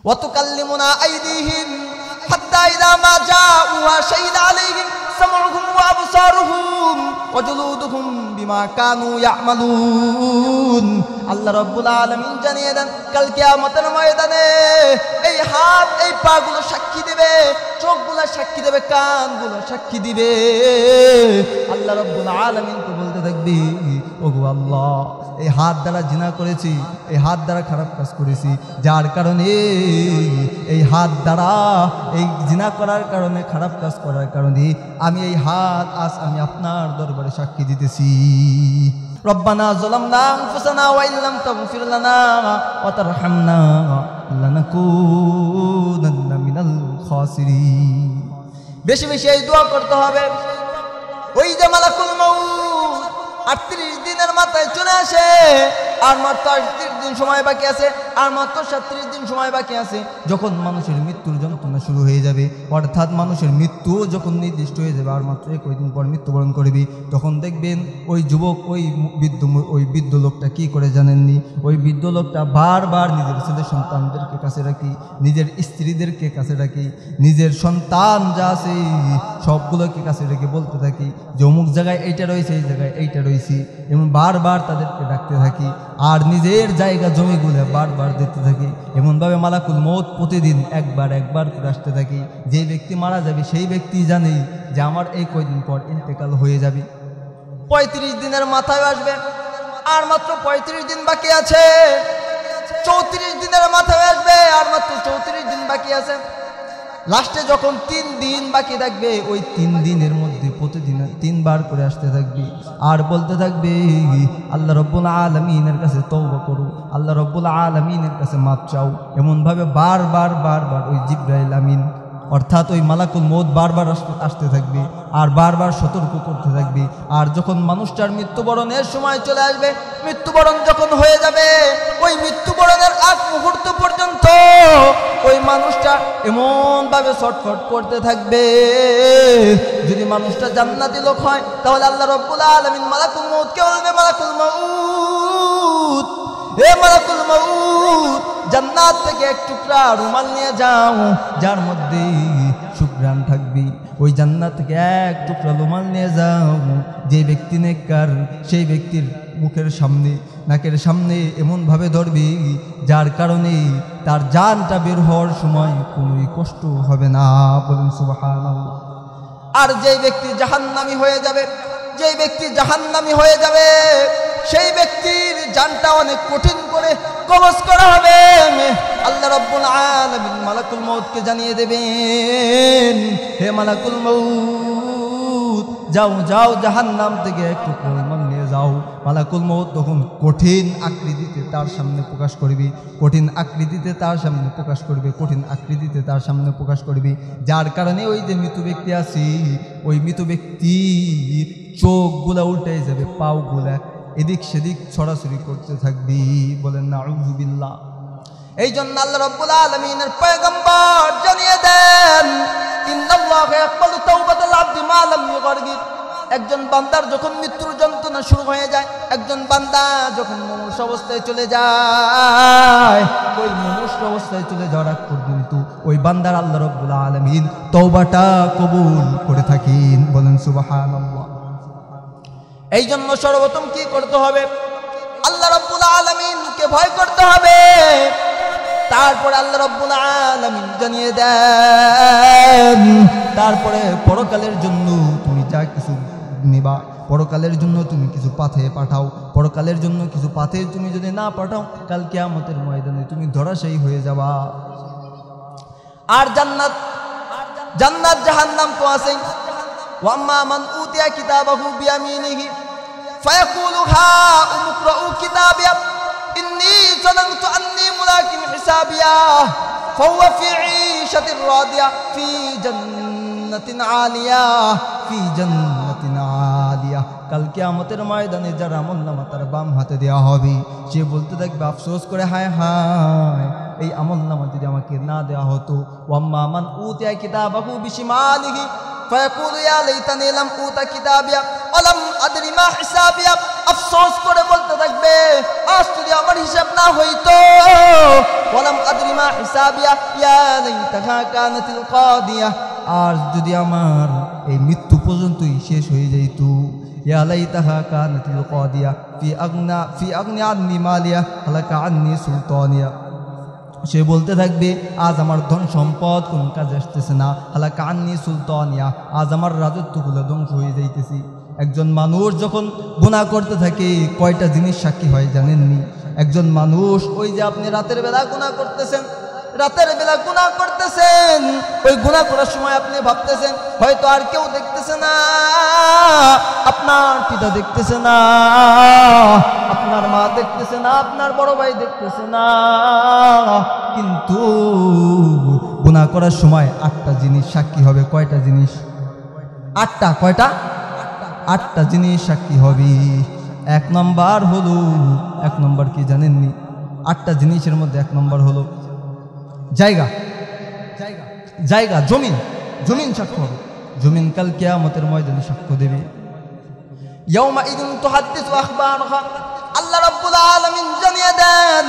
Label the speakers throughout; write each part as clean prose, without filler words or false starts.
Speaker 1: ওয়া তুকাল্লিমুনা আইদিহিম হাত্তা ইযা মা জাউহা শাহিদা আলাইহিম সামউহুম ওয়া আবসারুহুম ওয়া জুলুদুহুম বিমা কানু ইয়ামালুন। আল্লাহ রাব্বুল আলামিন জানিয়ে দেন কাল কিয়ামতের ময়দানে এই হাত এই পাগুলো সাক্ষী দেবে, চোখগুলো সাক্ষী দেবে, কানগুলো সাক্ষী দিবে। আল্লাহ রাব্বুল আলামিন তো বলতে থাকবে, ওগো আল্লাহ, এই হাত দ্বারা জিনা করেছি, এই হাত দ্বারা খারাপ কাজ করেছি, যার কারণে এই হাত দ্বারা এই জিনা করার কারণে, খারাপ কাজ করার কারণে আমি এই হাত আজ আমি আপনার দরবারে সাক্ষী দিতেছি। রব্বানা যালামনা আনফুসানা ওয়া ইল্লাম তাগফির লানা ওয়া তারহামনা লানাকুনান্না মিনাল খাসিরিন। বেশি বেশি এই দোয়া করতে হবে। ওই যে মালাকুল মউত 38 দিনের মাথায় চলে আসে, আর মাত্র 38 দিন সময় বাকি আছে, আর মাত্র 37 দিন সময় বাকি আছে। যখন মানুষের মৃত্যুর যন্ত্রণা শুরু হয়ে যাবে, অর্থাৎ মানুষের মৃত্যু যখন নির্দিষ্ট হয়ে যাবে, আর মাত্র কয়েকদিন পর মৃত্যুবরণ করবে, তখন দেখবেন ওই যুবক, ওই বৃদ্ধ লোকটা কি করে জানেননি? ওই বৃদ্ধ লোকটা বারবার নিজের ছেলে সন্তানদেরকে কাছে রাখি, নিজের স্ত্রীদেরকে কাছে রাখি, নিজের সন্তান যা আছে সবগুলোকে কাছে রেখে বলতে থাকি যে অমুক জায়গায় এইটা রয়েছে, এই জায়গায় এইটা রয়েছে, এবং বারবার তাদেরকে ডাকতে থাকি, আর নিজের জায়গা জমিগুলো বারবার দিতে থাকি। এমনভাবে মালাকুল মউত প্রতিদিন একবার করে আসতে থাকি। যে ব্যক্তি মারা যাবে সেই ব্যক্তি জানে যে আমার এই কয়দিন পর ইন্তেকাল হয়ে যাবে। 35 দিনের মাথায় আসবে, আর মাত্র 35 দিন বাকি আছে। 34 দিনের মাথায় আসবে, আর মাত্র 34 দিন বাকি আছে। লাস্টে যখন 3 দিন বাকি থাকবে, ওই 3 দিনের মধ্যে প্রতিদিন 3 বার করে আসতে থাকবে, আর বলতে থাকবে আল্লাহ রাব্বুল আলামিনের কাছে তওবা করো, আল্লাহ রাব্বুল আলামিনের কাছে মাপ চাও। এমনভাবে বারবার ওই জিবরাইল আমিন অর্থাৎ ওই মালাকুল মউত বারবার আসতে থাকবে, আর বারবার সতর্ক করতে থাকবে। আর যখন মানুষটার মৃত্যুবরণের সময় চলে আসবে, মৃত্যুবরণ যখন হয়ে যাবে, ওই মৃত্যুবরণের আগ মুহূর্ত পর্যন্ত ওই মানুষটা এমনভাবে ছটফট করতে থাকবে। যদি মানুষটা জান্নাতি লোক হয়, তাহলে আল্লাহ রাব্বুল আলামিন মালাকুল মউতকে বলবে, মালাকুল মউত, এ মালাকুল মউত, জান্নাত থেকে এক টুকরা রুমাল নিয়ে যাও, যার মধ্যে সুঘ্রাণ থাকবে। ওই জান্নাত থেকে এক টুকরা রুমাল নিয়ে যাও। যে ব্যক্তি নেককার, সেই ব্যক্তির মুখের সামনে, নাকের সামনে এমনভাবে ধরবে যার কারণে তার জানটা বের হওয়ার সময় কোনো কষ্ট হবে না। বলুন সুবহানাল্লাহ। আর যে ব্যক্তি জাহান্নামী হয়ে যাবে, যেই ব্যক্তি জাহান্নামী হয়ে যাবে, সেই ব্যক্তির জানটা অনেক কঠিন করে কবজ করা হবে। আল্লাহ রাব্বুল আলামিন মালাকুল মউতকে জানিয়ে দেবেন, হে মালাকুল মউত, যাও জাহান্নাম থেকে একটু রুমাল নিয়ে যাও। মালাকুল মউত তখন কঠিন আকৃতিতে তার সামনে প্রকাশ করবে, কঠিন আকৃতিতে তার সামনে প্রকাশ করবে, কঠিন আকৃতিতে তার সামনে প্রকাশ করবে। যার কারণে ওই যে মৃত ব্যক্তি আছে, ওই মৃত ব্যক্তি চোখগুলা উল্টে যাবে, পাওগুলা এদিক সেদিক ছড়াছড়ি করতে থাকবি। বলেন নাউযুবিল্লাহ। এই জন্য আল্লাহ রাব্বুল আলামিনের পয়গম্বর জানিয়ে দেন, ইন্নাল্লাহা ইয়াকবালু তাওবাতাল আবদি মা লাম ইউগারগির। একজন বান্দার যখন মৃত্যুর যন্ত্রণা শুরু হয়ে যায়, একজন বান্দা যখন মুমূর্ষু অবস্থায় চলে যায়, ওই মুমূর্ষু অবস্থায় চলে যাওয়ার আগ পর্যন্ত ওই বান্দার আল্লাহ রাব্বুল আলামিন তওবাটা কবুল করে থাকেন। বলেন সুবহানাল্লাহ। এই জন্য সর্বপ্রথম কি করতে হবে? আল্লাহ রাব্বুল আলামিনকে ভয় করতে হবে। তারপরে আল্লাহ রাব্বুল আলামিন জানিয়ে দেন, তারপরে পরকালের জন্য তুমি যা কিছু নিবা, পরকালের জন্য তুমি কিছু পাথে পাঠাও। পরকালের জন্য কিছু পাথে তুমি যদি না পাঠাও, কাল কিয়ামতের ময়দানে তুমি ধরাশায়ী হয়ে যাবা। আর জান্নাত জাহান্নাম তো আছেই। ওয়াম্মা মান উতিয়া কিতাবাহু বিয়ামিনিহি ফায়াকুলু হাউম ইকরাউ কিতাবিয়া ইন্নী যানানতু আন্নী মুলাকিন হিসাবিয়া ফাহুয়া ফি ঈশাতির রাদিয়া ফি জান্নাতিন আলিয়া ফি জান্নাতিন আলিয়া। কাল কিয়ামতের ময়দানে যার আমলনামা তার বাম হাতে দেওয়া হবে, সে বলতে থাকবে আফসোস করে, হায় হায়, এই আমলনামা যদি আমাকে না দেওয়া হতো। ওয়াম্মা মান উতিয়া কিতাবাহু বিশিমালিহি ফায়াকুলু ইয়া লাইতানি লাম উতা কিতাবিয়া ওয়া লাম আদরি মা হিসাবিয়া, আফসোস করে বলতে থাকবে আজ যদি আমার হিসাব না হইতো, ওয়া লাম আদরি মা হিসাবিয়া ইয়া লাইতাহা কানাতিল কাদিয়া, আর যদি আমার এই মৃত্যু পর্যন্তই শেষ হয়ে যাইত, ইয়া লাইতাহা কানাতিল কাদিয়া ফি আগনি আন্নি মালিয়া হালাকা আন্নি সুলতানিয়া। সে বলতে থাকবে আজ আমার ধন সম্পদ কোন কাজে আসতেছে না, হালাকা আন্নি সুলতানিয়া, আজ আমার রাজত্বগুলো ধ্বংস হয়ে যাইতেছি। একজন মানুষ যখন গুনাহ করতে থাকে কয়টা জিনিস সাক্ষী হয় জানেননি? একজন মানুষ ওই যে আপনি রাতের বেলা গুনাহ করতেছেন, রাতের বেলা গুনাহ করতেছেন, ওই গুনাহ করার সময় আপনি ভাবতেছেন হয়তো আর কেউ দেখতেছে না, আপনার পিতা দেখতেছে না, আপনার মা দেখতেছে না, আপনার বড় ভাই দেখতেছে না, কিন্তু গুনাহ করার সময় 8টা জিনিস সাক্ষী হবে। কয়টা জিনিস? 8টা। কয়টা? 8টা জিনিস সাক্ষী হবে। এক নম্বর কি জানেননি? 8টা জিনিসের মধ্যে 1 নম্বর হলো জায়গা, জমিন সাক্ষ্য হবে। জমিন কাল কিয়ামতের ময়দানে সাক্ষ্য দেবে। ইয়াউমা ইদিন তুহাদ্দিসু আখবারাহা, আল্লাহ রাব্বুল আলামিন জানিয়ে দেন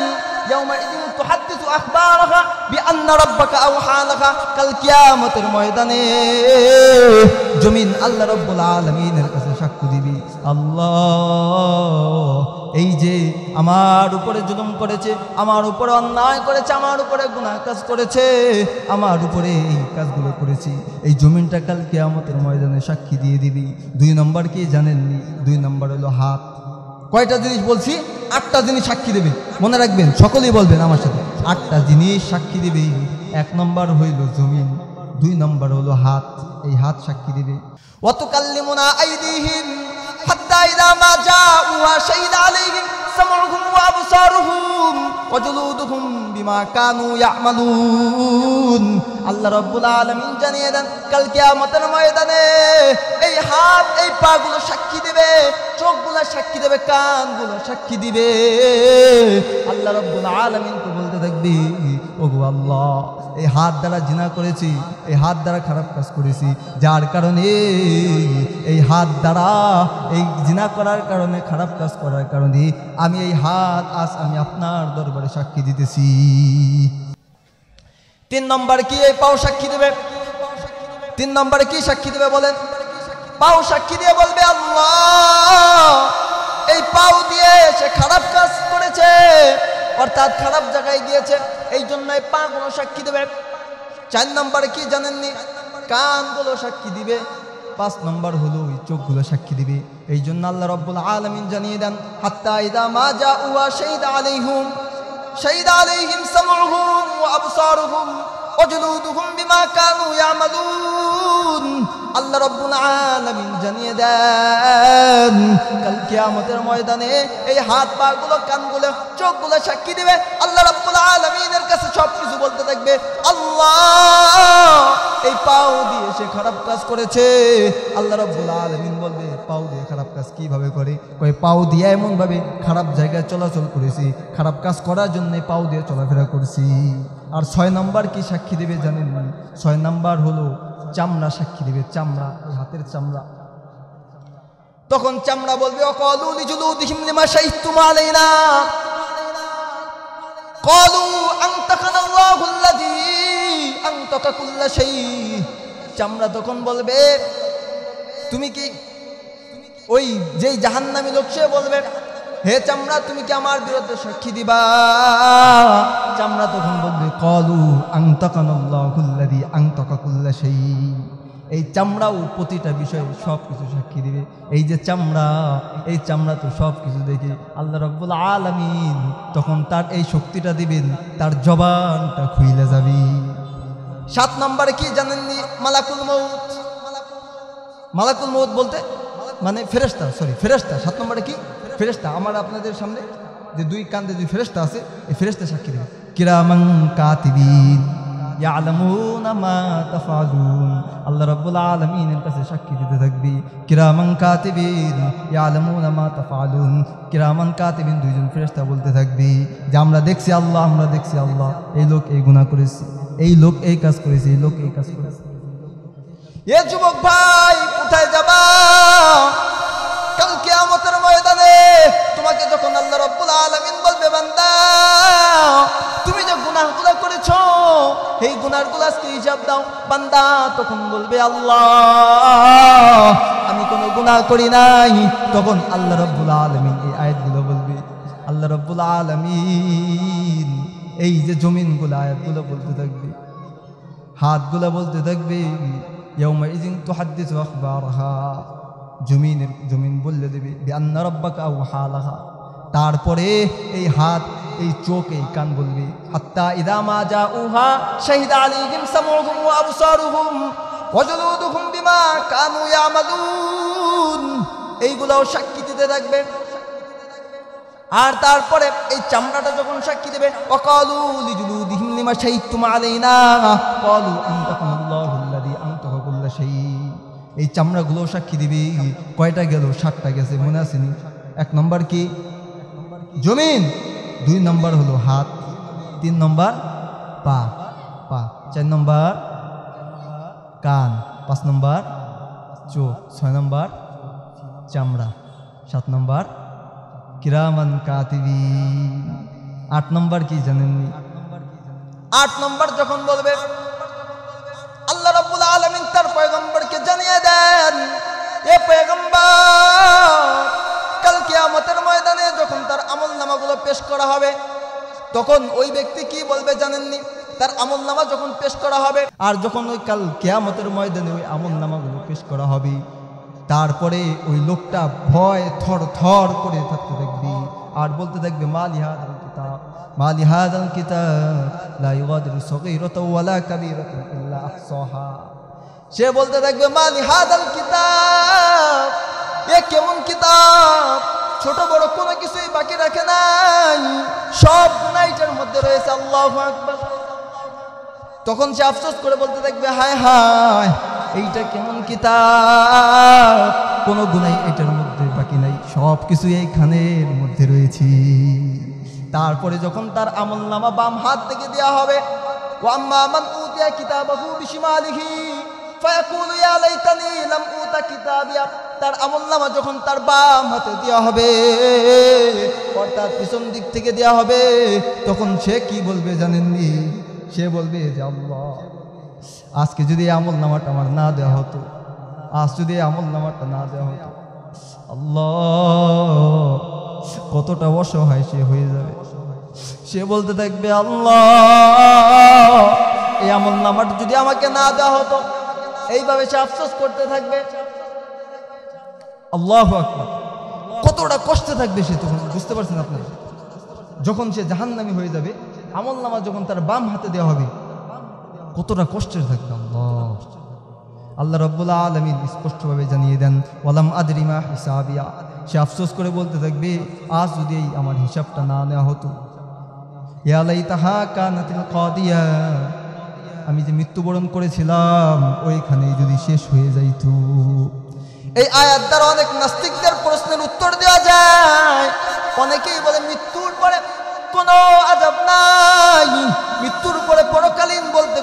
Speaker 1: ইয়াউমা ইদিন তুহাদ্দিসু আখবারাহা বিআন্না রাব্বাকা আওহা লাহা, কাল কিয়ামতের ময়দানে জমিন আল্লাহ রাব্বুল আলামিনের কাছে সাক্ষ্য দিবে, আল্লাহ এই যে আমার উপরে জুলুম করেছে, আমার উপরে অন্যায় করেছে, আমার উপরে গুনাহ কাজ করেছে, আমার উপরে এই কাজগুলো করেছি, এই জমিনটা কাল কিয়ামতের ময়দানে সাক্ষী দিয়ে দিবি। 2 নম্বর কি জানেননি? 2 নম্বর হলো হাত। কয়টা জিনিস বলছি? 8টা জিনিস সাক্ষী দেবে, মনে রাখবেন, সকলেই বলবেন আমার সাথে, 8টা জিনিস সাক্ষী দেবে। 1 নম্বর হইল জমিন, 2 নম্বর হলো হাত, এই হাত সাক্ষী দেবে। ওয়া তুকাল্লিমুনা আইদিহিম হাত্তা ইযা মা জাউহা শাহিদা আলাইহিম সামউহুম ওয়া আবসারুহুম ওয়া জুলুদুহুম বিমা কানু ইয়ামালুন। আল্লাহ রাব্বুল আলামিন জানিয়ে দেন কাল কিয়ামতের ময়দানে এই হাত এই পাগুলো সাক্ষী দেবে, চোখগুলো সাক্ষী দেবে, কানগুলো সাক্ষী দিবে। আল্লাহ রাব্বুল আলামিন তো বলতে থাকবে ওগো আল্লাহ এই হাত দ্বারা জিনা করেছি, এই হাত দ্বারা খারাপ কাজ করেছি, যার কারণে এই হাত দ্বারা এই জিনা করার কারণে, খারাপ কাজ করার কারণে আমি এই হাত আজ আমি আপনার দরবারে সাক্ষী দিতেছি। 3 নম্বর কি? এই পাও সাক্ষী দেবে। 3 নম্বরে কি সাক্ষী দেবে বলেন? পাও সাক্ষী দিয়ে বলবে আল্লাহ এই পাও দিয়ে সে খারাপ কাজ করেছে, অর্থাৎ খারাপ জায়গায় গিয়েছে, এই জন্য এই পাগুলো সাক্ষী দেবে। 4 নম্বরে কি জানেননি? কানগুলো সাক্ষী দিবে। 5 নম্বর হলো ওই চোখগুলো সাক্ষী দিবে। এই জন্য আল্লাহ রাব্বুল আলামিন জানিয়ে দেন হাত্তা ইযা মা জাউহা শাহিদা আলাইহিম সামউহুম ওয়া আবসারুহুম ওয়া জুলুদুহুম বিমা কানু ইয়ামালুন। আল্লাহ রাব্বুল আলামিন জানিয়ে দেন কাল কিয়ামতের ময়দানে এই হাত পাগুলো, কানগুলো, চোখগুলো সাক্ষী দিবে। আল্লাহ রাব্বুল আলামিনের কাছে সব কিছু বলতে থাকবে আল্লাহ এই পাও দিয়ে সে খারাপ কাজ করেছে। আল্লাহ রাব্বুল আলামিন বলবে পাও দিয়ে খারাপ কাজ কিভাবে করে? কয় পাও দিয়ে এমন ভাবে খারাপ জায়গায় চলাচল করেছি, খারাপ কাজ করার জন্য পাও দিয়ে চলাফেরা করেছি। আর 6 নম্বর কি সাক্ষী দেবে জানেন? 6 নম্বর হলো চামড়া সাক্ষী দেবে। চামড়া, হাতের চামড়া। তখন চামড়া বলবে ওয়াকালু লিজুলুদিহিম লিমা শাহিদতুম আলাইনা ক্বালু আনতাকানা আল্লাহুল্লাযী আনতাকা কুল্লা শাই। চামড়া তখন বলবে তুমি কি ওই যেই জাহান্নামী লোক, সে বলবে হে চামড়া তুমি কি আমার বিরুদ্ধে সাক্ষী দিবা? চামড়া তখন বলবে ক্বালু আনতাকানা আল্লাহুল্লাযী আনতাকা কুল্লা শাই। এই চামড়াও প্রতিটা বিষয়ে সব কিছু সাক্ষী দিবে। এই যে চামড়া, এই চামড়া তো সব কিছু দেখে আল্লাহ রাব্বুল আলামিন তখন তার এই শক্তিটা দিবেন, তার জবানটা খুইলে যাবে। 7 নম্বরে কি জানেননি? মালাকুল মউত। মালাকুল মউত বলতে মানে ফেরেশতা, ফেরেশতা। 7 নম্বরে কি? ফেরেশতা। আমার আপনাদের সামনে যে 2 কান্দে 2 ফেরেশতা আছে, এই ফেরেশতা সাক্ষী দেবে। কিরামান কাতিবিন ইয়ালামুনা মা তাফআলুন। আল্লাহ রাব্বুল আলামিনের কাছে সাক্ষী দিতে থাকবে কিরামান কাতিবিন ইয়ালামুনা মা তাফআলুন। কিরামান কাতিবিন 2 জন ফেরেশতা বলতে থাকবে যে আমরা দেখছি আল্লাহ, আমরা দেখছি আল্লাহ এই লোক এই গুনাহ করেছে, এই লোক এই কাজ করেছে, এই লোক এই কাজ করেছে। এ যুবক ভাই, কোথায় যাবা? কাল কিয়ামতের ময়দানে তোমাকে যখন আল্লাহ রাব্বুল আলামিন বলবে, বান্দা তুমি যে গুনাহগুলো করেছো, এই গুনাহগুলো আজকে হিসাব দাও। বান্দা তখন বলবে, আল্লাহ আমি কোনো গুনাহ করি নাই। তখন আল্লাহ রাব্বুল আলামিন এই আয়াতগুলো বলবে। আল্লাহ রাব্বুল আলামিন এই যে জমিনগুলো আয়াতগুলো বলতে থাকবে, হাতগুলো বলতে থাকবে, ইয়াউমাইযিন তুহাদ্দিসু আখবারহা, জমিন বললে দেবে বিআন্না রাব্বাকা আওহা লাহা। তারপরে এই হাত, এই চোখ, এই কান বলবে, হাত্তা ইযা মা জাউহা শাহিদা আলাইহিম সামউহুম ওয়া আবসারুহুম ওয়া জুলুদুহুম বিমা কানু ইয়ামালুন। এইগুলোও সাক্ষী দিতে থাকবে। আর তারপরে এই চামড়াটা যখন সাক্ষী দেবে, ওয়াকালু লিজুলুদিহিম লিমা শাহিদতুম আলাইনা ক্বালু আনতাকুমুল্লাহুল্লাযী আনতাকা কুল্লা শাই। এই চামড়াগুলো সাক্ষী দিবে। কয়টা গেল? 7টা গেছে, মনে আছে নি? 1 নম্বর কি? জমিন। 2 নম্বর হলো হাত। 3 নম্বর পা, 4 নম্বর কান, 5 নম্বর চোখ, 6 নম্বর চামড়া, 7 নম্বর কিরামান কাতিবিন। 8 নম্বর কি জানেননি? 8 নম্বর যখন বলবে, আল্লাহ রাব্বুল আলামিন তার পয়গম্বরকে জানিয়ে দেন, এ পয়গম্বর, কাল কিয়ামতের ময়দানে যখন তার আমলনামাগুলো পেশ করা হবে, তখন ওই ব্যক্তি কি বলবে জানেননি? তার আমলনামা যখন পেশ করা হবে, আর যখন ওই কাল কিয়ামতের ময়দানে ওই আমলনামাগুলো পেশ করা হবে, তারপরে ওই লোকটা ভয় থর থর করে থাকতে থাকবে আর বলতে থাকবে, মালি হাযাল কিতাব, মালি হাযাল কিতাব লা ইউগাদিরু সগীরাতাও ওয়ালা কাবীরাতান ইল্লা আহসাহা। সে বলতে থাকবে, মালি হাযাল কিতাব, এ কেমন কিতাব, ছোট বড় কোনো কিছুই বাকি রাখে নাই, সব গুনাহ এটার মধ্যে রয়েছে। আল্লাহু আকবার। তখন সে আফসোস করে বলতে থাকবে, হায় হায়, এইটা কেমন কিতাব, কোনো গুনাহ এটার মধ্যে বাকি নাই, সব কিছু এইখানের মধ্যে রয়েছে। তারপরে যখন তার আমলনামা বাম হাত থেকে দেওয়া হবে, ওয়াম্মা মান উতিয়া কিতাবাহু বিশিমালিহি ফায়াকুলু ইয়া লাইতানি লাম উতা কিতাবিয়া। তার আমলনামা যখন তার বাম হাতে দেওয়া হবে, অর্থাৎ পিছন দিক থেকে দেওয়া হবে, তখন সে কি বলবে জানেননি? সে বলবে যে, আল্লাহ, আজকে যদি আমলনামাটা আমার না দেওয়া হতো, আজ যদি আমলনামাটা না দেওয়া হতো, আল্লাহ, কতটা অসহায় সে হয়ে যাবে। সে বলতে থাকবে, আল্লাহ, এই আমলনামাটা যদি আমাকে না দেওয়া হতো। এইভাবে সে আফসোস করতে থাকবে। আল্লাহু আকবার। কতটা কষ্টে থাকবে সে, তখন বুঝতে পারছেন আপনারা? যখন সে জাহান্নামী হয়ে যাবে, আমলনামা যখন তার বাম হাতে দেওয়া হবে, কতটা কষ্টের থাকবে। আল্লাহ রাব্বুল আলামিন স্পষ্টভাবে জানিয়ে দেন, ওয়ালাম আদরি মা হিসাবিয়া। সে আফসোস করে বলতে থাকবে, আজ যদি আমার হিসাবটা না নেওয়া হতো, ইয়া লাইতাহা কানাতিল কাদিয়া, আমি যে মৃত্যুবরণ করেছিলাম ওইখানেই যদি শেষ হয়ে যাইতো। এই আয়াত দ্বারা অনেক নাস্তিকদের প্রশ্নের উত্তর দেওয়া যায়। অনেকেই বলে মৃত্যুর পরে কোনো আযাব নাই, মৃত্যুর পরে পরকালীন বলতে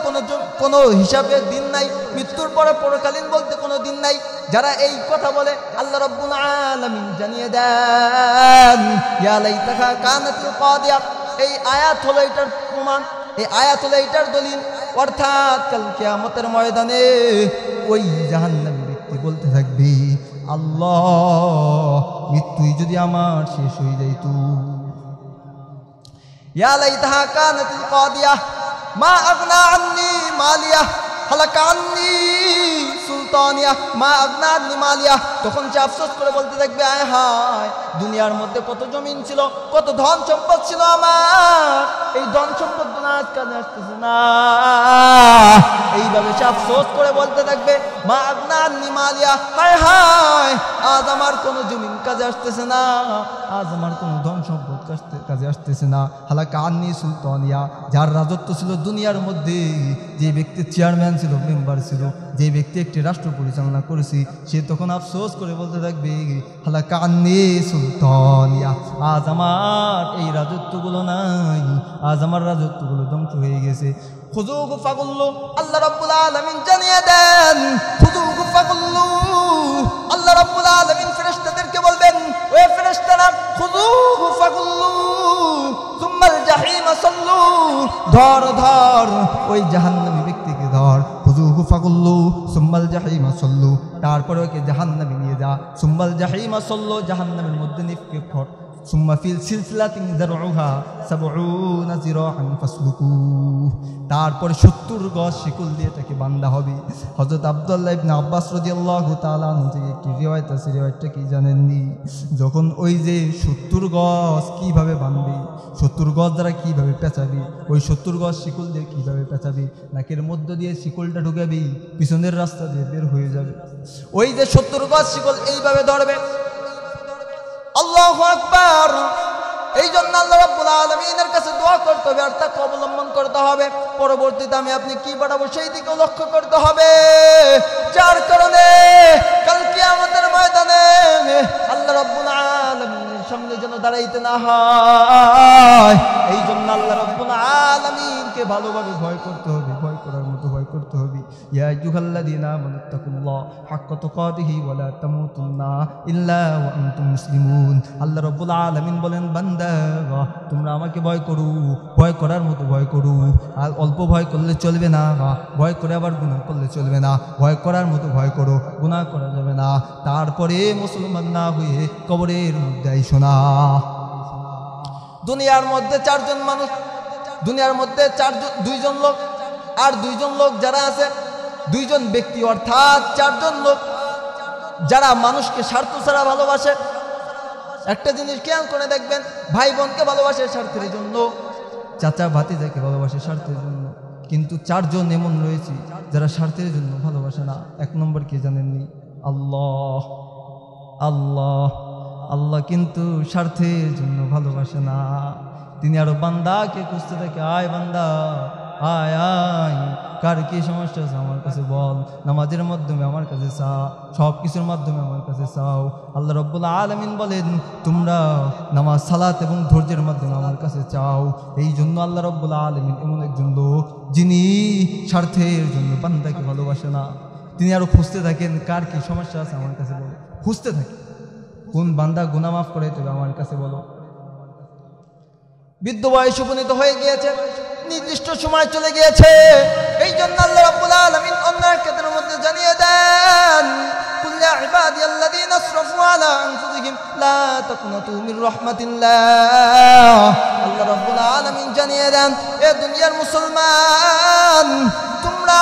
Speaker 1: কোনো হিসাবের দিন নাই, মৃত্যুর পরে পরকালীন বলতে কোনো দিন নাই। যারা এই কথা বলে, আল্লাহ রাব্বুল আলামিন জানিয়ে দেন, ইয়া লাইতাহা কানাতিল কাদিয়া। এই আয়াত হলো এটার প্রমাণ, এই আয়াত হলো এটার দলিল। অর্থাৎ কাল কিয়ামতের ময়দানে ওই জাহান্নামী ব্যক্তি বলতে থাকবে, আল্লাহ, মৃত্যুই যদি আমার শেষ হয়ে যাইত। ইয়া লাইতাহা কানাতিল কাদিয়া মা আগনা আন্নি মালিয়া হালাকা আন্নি সুলতানিয়া মা আগনা আন্নি মালিয়া। তখন সে আফসোস করে বলতে থাকবে, আয় হায়, দুনিয়ার মধ্যে কত জমিন ছিল, কত ধন সম্পদ ছিল আমার, এই ধন সম্পদ আজ কাজে আসতেছে না। এইভাবে সে আফসোস করে বলতে থাকবে, মা আগনা আন্নি মালিয়া, হায় হায়, আজ আমার কোনো জমিন কাজে আসতেছে না, আজ আমার কোনো ধন সম্পদ কাজে কাজে আসতেছে না। হালাকা আন্নি সুলতানিয়া, যার রাজত্ব ছিল দুনিয়ার মধ্যে, যে ব্যক্তি চেয়ারম্যান ছিল, মেম্বার ছিল, যে ব্যক্তি একটি রাষ্ট্র পরিচালনা করেছে, সে তখন আফসোস করে বলতে থাকবে হালাকা আন্নি সুলতানিয়া, আজ আমার এই রাজত্বগুলো নাই, আজ আমার রাজত্বগুলো ধ্বংস হয়ে গেছে। খুযুহু ফাগুল্লু, আল্লাহ রাব্বুল আলামিন জানিয়ে দেন, খুযুহু ফাগুল্লু, আল্লাহ রাব্বুল আলামিন ফেরেশতাদেরকে বলবেন, ও ফেরেশতারা, খুযুহু ফাগুল্লু সুম্মাল জাহিম সাল্লু, ধর ধর ওই জাহান্নামী ব্যক্তিকে ধর, খুযুহু ফাগুল্লু সুম্মাল জাহিম সাল্লু, তারপরে ওকে জাহান্নামে নিয়ে যা, সুম্মাল জাহিম সাল্লু, জাহান্নামের মধ্যে নিক্ষেপ কর, সুম্মা ফিল সিলসিলাতিন যারউহা ৭০ যিরাআন ফাসলুকুহু, তারপরে ৭০ গজ শিকল দিয়ে তাকে বান্ধা হবে। হযরত আব্দুল্লাহ ইবনে আব্বাস রাদিয়াল্লাহু তাআলা আনহু থেকে একটি রিওয়ায়াত আছে, রিওয়ায়াতটা কি জানেননি? যখন ওই যে ৭০ গজ কিভাবে বাঁধবে, ৭০ গজ দ্বারা কিভাবে পেঁচাবি, ওই ৭০ গজ শিকল দিয়ে কিভাবে পেঁচাবি, নাকের মধ্য দিয়ে শিকলটা ঢুকাবি, পিছনের রাস্তা দিয়ে বের হয়ে যাবে। ওই যে ৭০ গজ শিকল এইভাবে ধরবে। আল্লাহু আকবার। এই জন্য আল্লাহ রাব্বুল আলামিনের কাছে দোয়া করতে হবে আর তাকে অবলম্বন করতে হবে। পরবর্তীতে আমি আপনি কি পাঠাবো সেই দিকেও লক্ষ্য করতে হবে, যার কারণে কাল কিয়ামতের ময়দানে আল্লাহ রাব্বুল আলামিনের সামনে যেন দাঁড়াইতে না হয়। এই জন্য আল্লাহ রাব্বুল আলামিনকে ভালোভাবে ভয় করতে হবে, ভয় করার মতো ভয় করতে হবে। ইয়া আইয়ুহাল্লাযীনা আমানুত্তাকুল্লাহ হাক্কা তুকাতিহি ওয়া লা তামুতুন্না ইল্লা ওয়া আনতুম মুসলিমুন। আল্লাহ রাব্বুল আলামিন বলেন, বান্দা তোমরা আমাকে ভয় করো, ভয় করার মতো ভয় করো। আর অল্প ভয় করলে চলবে না, ভয় করে আবার গুনাহ করলে চলবে না। ভয় করার মতো ভয় করো, গুনাহ করা যাবে না। তারপরে মুসলমান না হয়ে কবরের মধ্যে আইসো না। দুনিয়ার মধ্যে 4 জন মানুষ, দুনিয়ার মধ্যে 2 জন লোক, আর 2 জন লোক যারা আছে, 2 জন ব্যক্তি অর্থাৎ 4 জন লোক যারা মানুষকে স্বার্থ ছাড়া ভালোবাসে। একটা জিনিস খেয়াল করে দেখবেন, ভাই বোনকে ভালোবাসে স্বার্থের জন্য, চাচা ভাতিজাকে ভালোবাসে স্বার্থের জন্য, কিন্তু 4 জন এমন রয়েছে যারা স্বার্থের জন্য ভালোবাসে না। 1 নম্বর কে জানেননি? আল্লাহ। আল্লাহ আল্লাহ কিন্তু স্বার্থের জন্য ভালোবাসে না। তিনি আরো বান্দাকে খুঁজতে থাকে, আয় বান্দা আয় আয়, কার কি সমস্যা আছে আমার কাছে বল, নামাজের মাধ্যমে আমার কাছে চাও, সব কিছুর মাধ্যমে আমার কাছে চাও। আল্লাহ রাব্বুল আলামিন বলেন, তোমরা নামাজ, সালাত এবং ধৈর্যের মাধ্যমে আমার কাছে চাও। এই জন্য আল্লাহ রাব্বুল আলামিন এমন একজন লোক যিনি স্বার্থের জন্য বান্দাকে ভালোবাসে না। তিনি আরো খুঁজতে থাকেন, কার কি সমস্যা আছে আমার কাছে বলো, খুঁজতে থাকেন, কোন বান্দা গুনাহ মাফ করে তবে আমার কাছে বলো। বৃদ্ধ বয়স উপনীত হয়ে গিয়েছে, নির্দিষ্ট সময় চলে গিয়েছে। এই জন্য আল্লাহ রাব্বুল আলামিন অন্য আয়াতের মধ্যে জানিয়ে দেন, কুল ইয়া ইবাদিয়াল্লাযীনা আসরাফু আলা আনফুসিহিম লা তাকনাতু মির রাহমাতিল্লাহ। আল্লাহ রাব্বুল আলামিন জানিয়ে দেন, এ দুনিয়ার মুসলমান, তোমরা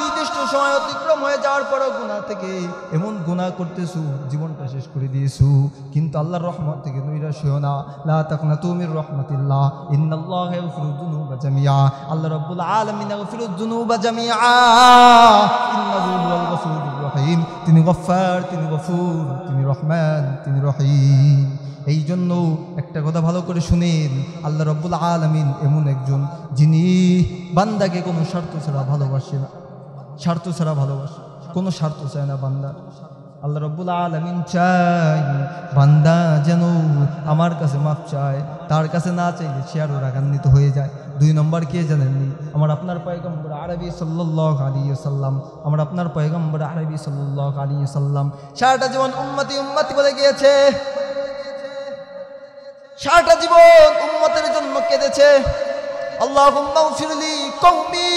Speaker 1: নির্দিষ্ট সময় অতিক্রম হয়ে যাওয়ার পরও গুনাহ থেকে এমন গুনাহ করতেছো, জীবনটা শেষ করে দিয়েছো, কিন্তু আল্লাহর রহমত থেকে নৈরাশ হও না। লা তাকনাতু মির রাহমাতিল্লাহ, ইন্নাল্লাহা ইয়াগফিরুয যুনুবা জামিআ। আল্লাহ রাব্বুল আলামিন ইয়াগফিরুয যুনুবা জামিআ, ইন্নাহু হুয়াল গফুরুর রহিম। তিনি গফফার, তিনি গফুর, তিনি রহমান, তিনি রহিম। এই জন্য একটা কথা ভালো করে শুনেন, আল্লাহ রাব্বুল আলামিন এমন একজন যিনি বান্দাকে কোনো স্বার্থ ছাড়া ভালোবাসে না, স্বার্থ ছাড়া ভালোবাসে, কোনো স্বার্থ চায় না বান্দার। আল্লাহ রাব্বুল আলামিন চাই বান্দা যেন আমার কাছে মাফ চায়, তার কাছে না চাইলে সে আরো রাগান্বিত হয়ে যায়। 2 নম্বর কে জানেননি? আমার আপনার পয়গম্বর আরবি সাল্লাল্লাহু আলাইহি ওয়াসাল্লাম, আমার আপনার পয়গম্বর আরবি সাল্লাল্লাহু আলাইহি ওয়াসাল্লাম সারাটা জীবন উম্মতি উম্মতি বলে গিয়েছে, সারাটা জীবন উম্মতের জন্য কেঁদেছে। আল্লাহুম্মা গফিরলি কওমি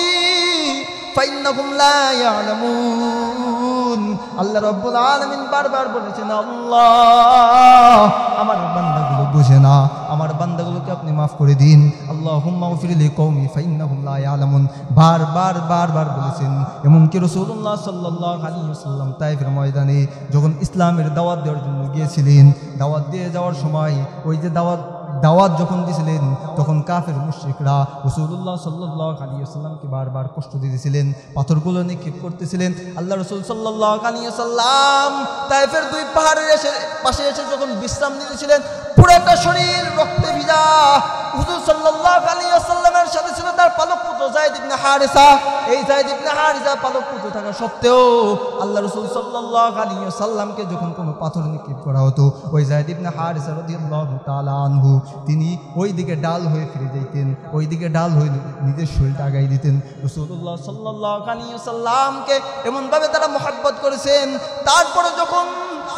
Speaker 1: ফাইন্নাহুম লা ইয়ালামুন। আল্লাহ রাব্বুল আলামিন বারবার বলেছেন, আল্লাহ আমার বান্দাগুলো বুঝে না, আমার বান্দাগুলোকে আপনি মাফ করে দিন। আল্লাহুম্মা গফিরলি কওমি ফাইন্নাহুম লা ইয়ালামুন, বারবার বারবার বলেছেন। এমনকি রাসূলুল্লাহ সাল্লাল্লাহু আলাইহি ওয়াসাল্লাম তায়েফের ময়দানে যখন ইসলামের দাওয়াত দেওয়ার জন্য গিয়েছিলেন, দাওয়াত দিয়ে যাওয়ার সময় ওই যে দাওয়াত দাওয়াত যখন দিয়েছিলেন তখন কাফের মুশরিকরা রাসূলুল্লাহ সাল্লাল্লাহু আলাইহি ওয়াসাল্লামকে বারবার কষ্ট দিতেছিলেন, পাথরগুলো নিক্ষেপ করতেছিলেন। আল্লাহ রাসূল সাল্লাল্লাহু আলাইহি ওয়াসাল্লাম তায়েফের দুই পাহাড়ের পাশে এসে যখন বিশ্রাম নিতেছিলেন, পুরো একটা শরীর রক্তে ভিজা। হুজুর সাল্লাল্লাহু আলাইহি ওয়াসাল্লামের সাথে ছিল তার পালক পুত্র যায়েদ ইবনে হারিসা। এই যায়েদ ইবনে হারিসা পালক পুত্র থাকা সত্ত্বেও আল্লাহ রাসূল সাল্লাল্লাহু আলাইহি ওয়াসাল্লামকে যখন কোনো পাথর নিক্ষেপ করা হতো, ওই যায়েদ ইবনে হারিসা রাদিয়াল্লাহু তাআলা আনহু তিনি ওই দিকে ডাল হয়ে ফিরে যাইতেন, ওই দিকে ডাল হয়ে নিজের শরীরটা আগাই দিতেন। রাসূলুল্লাহ সাল্লাল্লাহু আলাইহি ওয়াসাল্লামকে এমনভাবে তারা মহব্বত করেছেন। তারপরে যখন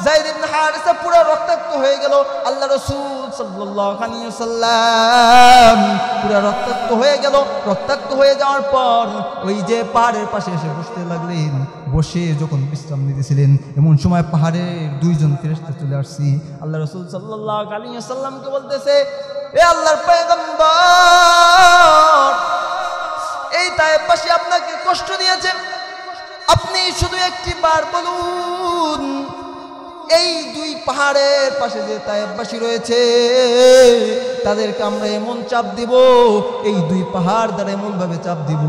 Speaker 1: যায়েদ ইবনে হারিসা পুরো রক্তাক্ত হয়ে গেল, আল্লাহ রাসূল সাল্লাল্লাহু আলাইহি ওয়াসাল্লাম পুরো রক্তাক্ত হয়ে গেল। রক্তাক্ত হয়ে যাওয়ার পর ওই যে পাহাড়ের পাশে এসে বসতে লাগলেন। বসে যখন বিশ্রাম নিতেছিলেন, এমন সময় পাহাড়ের দুইজন ফেরেশতা চলে আসছে। আল্লাহ রাসূল সাল্লাল্লাহু আলাইহি ওয়াসাল্লামকে বলতেছে, এ আল্লাহর পয়গম্বর, এই তায়েফবাসী আপনাকে কষ্ট দিয়েছে, আপনি শুধু একটি বার বলুন, এই দুই পাহাড়ের পাশে যে তায়েফবাসী রয়েছে তাদেরকে আমরা এমন চাপ দিব, এই দুই পাহাড় দ্বারা এমন ভাবে চাপ দিব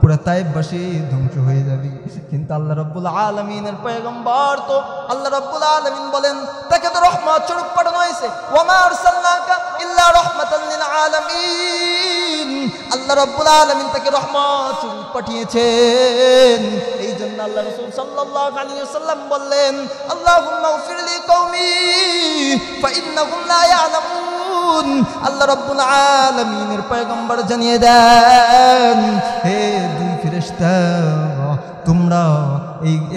Speaker 1: পুরা তায়েফবাসী ধ্বংস হয়ে যাবে। কিন্তু আল্লাহ রাব্বুল আলামিনের পয়গম্বর তো আল্লাহ রাব্বুল আলামিন বলেন তাকে তো রহমত স্বরূপ পাঠানো হয়েছে, ওয়া মা আরসালনাকা ইল্লা রাহমাতাল লিল আলামিন। আল্লাহ রাব্বুল আলামিন তাকে রহমত স্বরূপ পাঠিয়েছেন। এই জন্য আল্লাহ রাসূল সাল্লাল্লাহু আলাইহি ওয়াসাল্লাম বললেন, আল্লাহুম্মা গফির লি কওমি ফা ইন্নাহুম লা ইয়ালামুন। আল্লাহ রাব্বুল আলামিনের পয়গম্বর জানিয়ে দেন, হে দুই ফেরেশতা, তোমরা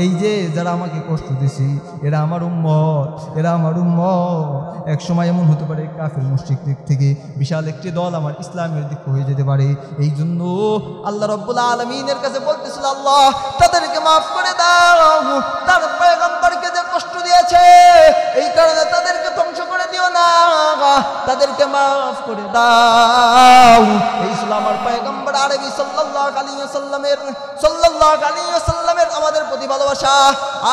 Speaker 1: এই যে যারা আমাকে কষ্ট দিছি এরা আমার উম্মত, এরা আমার উম্মত। এক সময় এমন হতে পারে কাফের মুশরিক দিক থেকে বিশাল একটি দল আমার ইসলামের দিক হয়ে যেতে পারে। এই জন্য আল্লাহ রাব্বুল আলামিনের কাছে বলতেছিল, আল্লাহ তাদেরকে মাফ করে দাও, তার পয়গম্বরকে যে কষ্ট দিয়েছে এই কারণে তাদেরকে ধ্বংস করে দিও না, তাদেরকে মাফ করে দাও। এই ছিল আমার পয়গম্বর আরবি সাল্লাল্লাহু আলাইহি ওয়াসাল্লামের আমাদের প্রতি ভালোবাসা।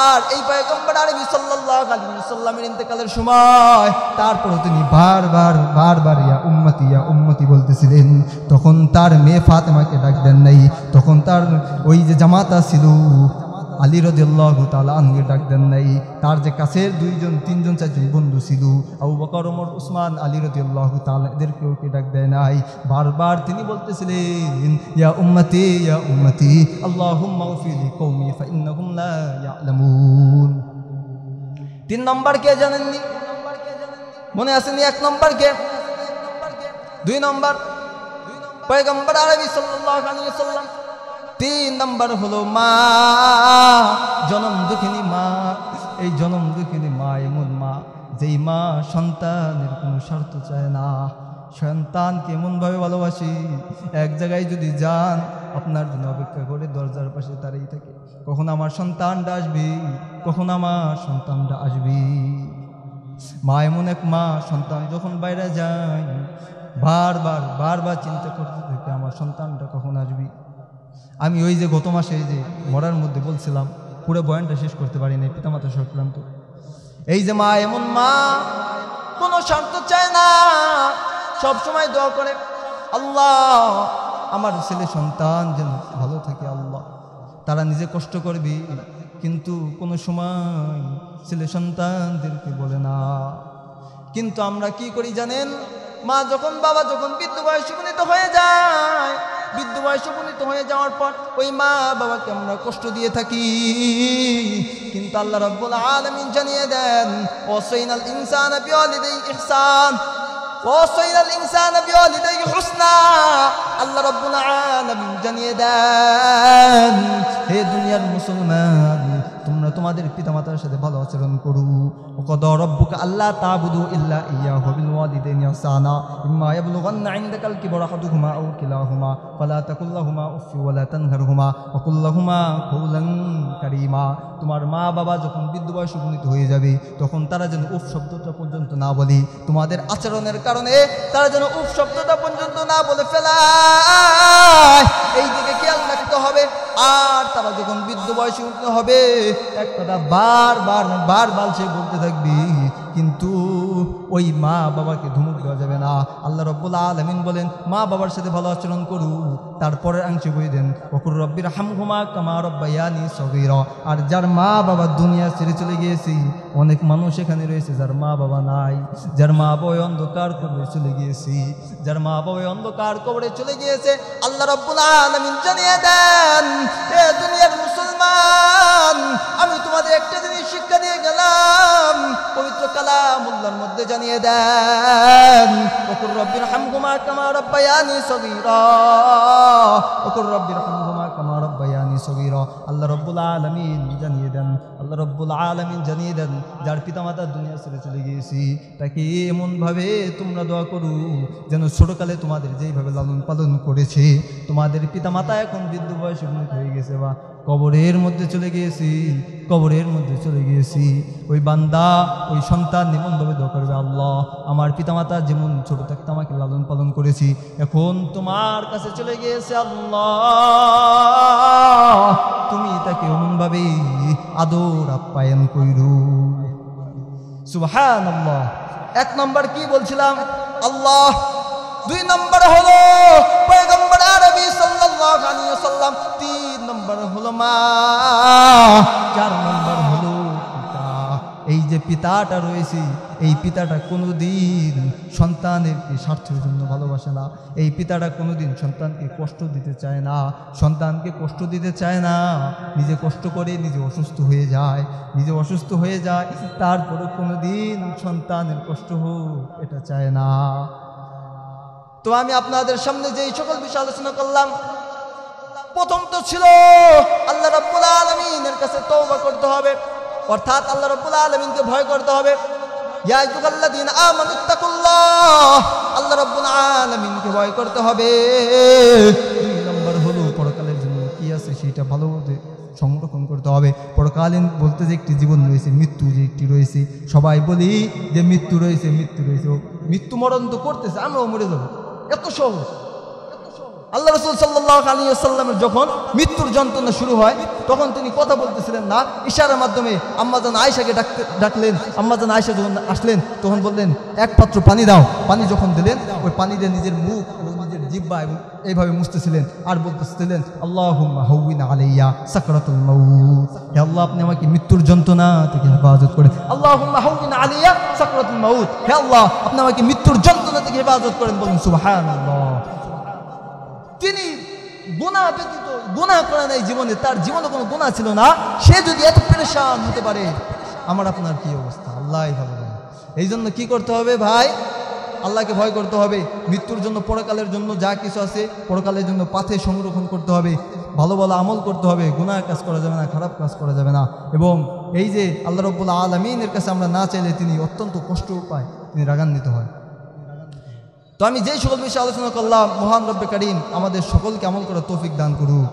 Speaker 1: আর এই পয়গম্বর আরবি সাল্লাল্লাহু আলাইহি ওয়াসাল্লামের ইন্তেকালের সময় তারপর তিনি বারবার ইয়া উম্মতি বলতেছিলেন। তখন তার মেয়ে ফাতেমাকে ডাক দেন নাই, তখন তার ওই যে জামাতা ছিল আলী রাদিয়াল্লাহু তাআলা আনহুকে ডাক দেন নাই, তার যে কাছের দুইজন তিনজন চারজন বন্ধু ছিল আবু বকর ওমর উসমান আলী রাদিয়াল্লাহু তাআলা এদেরকেও কি ডাক দেয় নাই। বারবার তিনি বলতেছিলেন, ইয়া উম্মতি আল্লাহুম্মা গফির লি কওমি ফা ইন্নাহুম লা ইয়ালামুন। 3 নম্বর কে জানেননি? মনে আসেনি? 1 নম্বর কে? 2 নম্বর পয়গম্বর আরবি সাল্লাল্লাহু আলাইহি ওয়াসাল্লাম। 3 নম্বর হলো মা, জনম দুঃখিনী মা। এই জনম দুঃখিনী মা এমন মা যেই মা সন্তানের কোনো স্বার্থ চায় না, সন্তানকে এমনভাবে ভালোবাসি, এক জায়গায় যদি যান আপনার জন্য অপেক্ষা করে দরজার পাশে দাঁড়িয়ে থাকে, কখন আমার সন্তানটা আসবে, কখন আমার সন্তানটা আসবে। মা এমন এক মা, সন্তান যখন বাইরে যায় বারবার চিন্তা করতে থাকে আমার সন্তানটা কখন আসবে। আমি ওই যে গত মাসে যে মরার মধ্যে বলছিলাম, পুরো বয়ানটা শেষ করতে পারি নাই, পিতামাতা সংক্রান্ত। এই যে মা এমন মা, কোনো স্বার্থ চায় না, সব সময় দোয়া করে, আল্লাহ আমার ছেলে সন্তান যেন ভালো থাকে। আল্লাহ তারা নিজে কষ্ট করবে কিন্তু কোনো সময় ছেলে সন্তানদেরকে বলে না। কিন্তু আমরা কি করি জানেন? মা যখন বাবা যখন বৃদ্ধ বয়সে উপনীত হয়ে যায়, বৃদ্ধ বয়সে উপনীত হয়ে যাওয়ার পর ওই মা বাবাকে আমরা কষ্ট দিয়ে থাকি। কিন্তু আল্লাহ রাব্বুল আলামিন জানিয়ে দেন, ওয়াসাইনাল ইনসানা বিওয়ালিদাইহি ইহসান, ওয়াসাইনাল ইনসানা বিওয়ালিদাইহি হুসনা। আল্লাহ রাব্বুল আলামিন জানিয়ে দেন, হে দুনিয়ার মুসলমান, তোমরা তোমাদের পিতামাতার সাথে ভালো আচরণ করো। ওয়াকাদা রাব্বুকা আল্লা তা'বুদু ইল্লা ইয়্যাহু বিল ওয়ালিদাইনি ইহসানা ইম্মা ইয়াবলুগান্না ইনদাকাল কিবরা আহাদুহুমা আও কিলাহুমা ফালা তাকুল লাহুমা উফ ওয়া লা তানহারহুমা ওয়া কুল লাহুমা কাওলান কারীমা। তোমার মা বাবা যখন বৃদ্ধ বয়সে উপনীত হয়ে যাবে তখন তারা যেন উফ শব্দটা পর্যন্ত না বলে, তোমাদের আচরণের কারণে তারা যেন উফ শব্দটা পর্যন্ত না বলে ফেলায়, এই দিকে খেয়াল রাখতে হবে। আর তারা যখন বৃদ্ধ বয়সে উঠতে হবে এক কথা বারবার সে বলতে থাকবে, কিন্তু ওই মা বাবাকে ধমক দেওয়া যাবে না। আল্লাহ রাব্বুল আলামিন বলেন মা বাবার সাথে ভালো আচরণ করু। তারপরের অংশে বই দেন ওকুর রব্বির হামহুমা কামা রব্বায়ানি সগীরা। আর যার মা বাবা দুনিয়া ছেড়ে চলে গিয়েছে, অনেক মানুষ এখানে রয়েছে যার মা বাবা নাই, যার মা বাবা অন্ধকার কবরে চলে গিয়েছে, যার মা বাবা অন্ধকার কবরে চলে গিয়েছে। আল্লাহ রাব্বুল আলামিন জানিয়ে দেন এ দুনিয়ার মুসলমান, আমি তোমাদের একটা জিনিস শিক্ষা দিয়ে গেলাম, পবিত্র কালামুল্লাহর মধ্যে জানিয়ে দেন ওকুর রব্বির হামহুমা কামা রব্বায়ানি সগীরা, ওকুর রব্বির হামহুমা কামা রব্বায়ানি সগীরা। আল্লাহ রাব্বুল আলামিন জানিয়ে দেন, আল্লাহ রাব্বুল আলামিন জানিয়ে দেন যার পিতামাতা দুনিয়া ছেড়ে চলে গিয়েছি তাকে এমনভাবে তোমরা দোয়া করো যেন ছোটকালে তোমাদের যেইভাবে লালন পালন করেছে, তোমাদের পিতামাতা এখন বৃদ্ধ বয়সে উন্নত হয়ে গেছে বা কবরের মধ্যে চলে গিয়েছি, কবরের মধ্যে চলে গিয়েছি, ওই বান্দা ওই সন্তান এমনভাবে দোয়া করবে আল্লাহ আমার পিতামাতা যেমন ছোট থাকতে আমাকে লালন পালন করেছি, এখন তোমার কাছে চলে গিয়েছে আল্লাহ, তুমি তাকে এমনভাবে আদর আপ্যায়ন কইরু। সুবহানাল্লাহ। এক নম্বর কি বলছিলাম? আল্লাহ। দুই নম্বর হলো পয়গম্বর আরবি সাল্লাল্লাহু আলাইহি ওয়াসাল্লাম। তিন নম্বর হলো মা। চার নম্বর হলো পিতা। এই যে পিতাটা রয়েছে, এই পিতাটা কোনোদিন সন্তানের স্বার্থের জন্য ভালোবাসে না, এই পিতাটা কোনোদিন সন্তানকে কষ্ট দিতে চায় না, সন্তানকে কষ্ট দিতে চায় না, নিজে কষ্ট করে নিজে অসুস্থ হয়ে যায়, নিজে অসুস্থ হয়ে যায়, তারপরে কোনোদিন সন্তানের কষ্ট হোক এটা চায় না। তো আমি আপনাদের সামনে যেই সকল বিষয় আলোচনা করলাম, প্রথম তো ছিল আল্লাহ রাব্বুল আলামিনের কাছে তওবা করতে হবে, অর্থাৎ আল্লাহ রাব্বুল আলামিনকে ভয় করতে হবে। ইয়া আইয়ুহাল্লাযীনা আমানুত্তাকুল্লাহ, আল্লাহ রাব্বুল আলামিনকে ভয় করতে হবে। দুই নম্বর হলো পরকালের জন্য কি আছে সেটা ভালোভাবে সংরক্ষণ করতে হবে। পরকালীন বলতে যে একটি জীবন রয়েছে, মৃত্যু যে একটি রয়েছে, সবাই বলি যে মৃত্যু রয়েছে, মৃত্যু রয়েছে, মৃত্যু মরণ তো করতেছে, আমরাও মরে যাবো, এত সহজ। আল্লাহ রাসূল সাল্লাল্লাহু আলাইহি ওয়াসাল্লামের যখন মৃত্যুর যন্ত্রণা শুরু হয় তখন তিনি কথা বলতেছিলেন না, ইশারার মাধ্যমে আম্মাজান আয়েশাকে ডাকলেন। আম্মাজান আয়েশা যখন আসলেন তখন বললেন এক পাত্র পানি দাও। পানি যখন দিলেন ওই পানি দিয়ে নিজের মুখ এবং নিজের জিহ্বা এবং এইভাবে মুছতেছিলেন আর বলতেছিলেন আল্লাহুম্মা হাউইন আলাইয়া সাকরাতুল মাউত, হে আল্লাহ আপনি আমাকে মৃত্যুর যন্ত্রণা থেকে হেফাজত করেন। আল্লাহুম্মা হাউইন আলাইয়া সাকরাতুল মাউত, হে আল্লাহ আপনি আমাকে মৃত্যুর যন্ত্রণা থেকে হেফাজত করেন। বলুন সুবহানাল্লাহ। তিনি গুনাহ ব্যতীত গুনাহ করে নাই জীবনে, তার জীবনে কোনো গুনাহ ছিল না, সে যদি এত পেরেশান হতে পারে আমার আপনার কি অবস্থা আল্লাহই ভালো জানে। এই জন্য কি করতে হবে ভাই? আল্লাহকে ভয় করতে হবে। মৃত্যুর জন্য পরকালের জন্য যা কিছু আছে পরকালের জন্য পাথে সংরক্ষণ করতে হবে, ভালো ভালো আমল করতে হবে, গুনাহ কাজ করা যাবে না, খারাপ কাজ করা যাবে না। এবং এই যে আল্লাহ রাব্বুল আলামিনের কাছে আমরা না চাইলে তিনি অত্যন্ত কষ্ট পায়, তিনি রাগান্বিত হয়। তো আমি যেই সকল বিষয়ে আলোচনা করলাম, মহান রব্বে কারীম আমাদের সকলকে আমল করার তৌফিক দান করুক।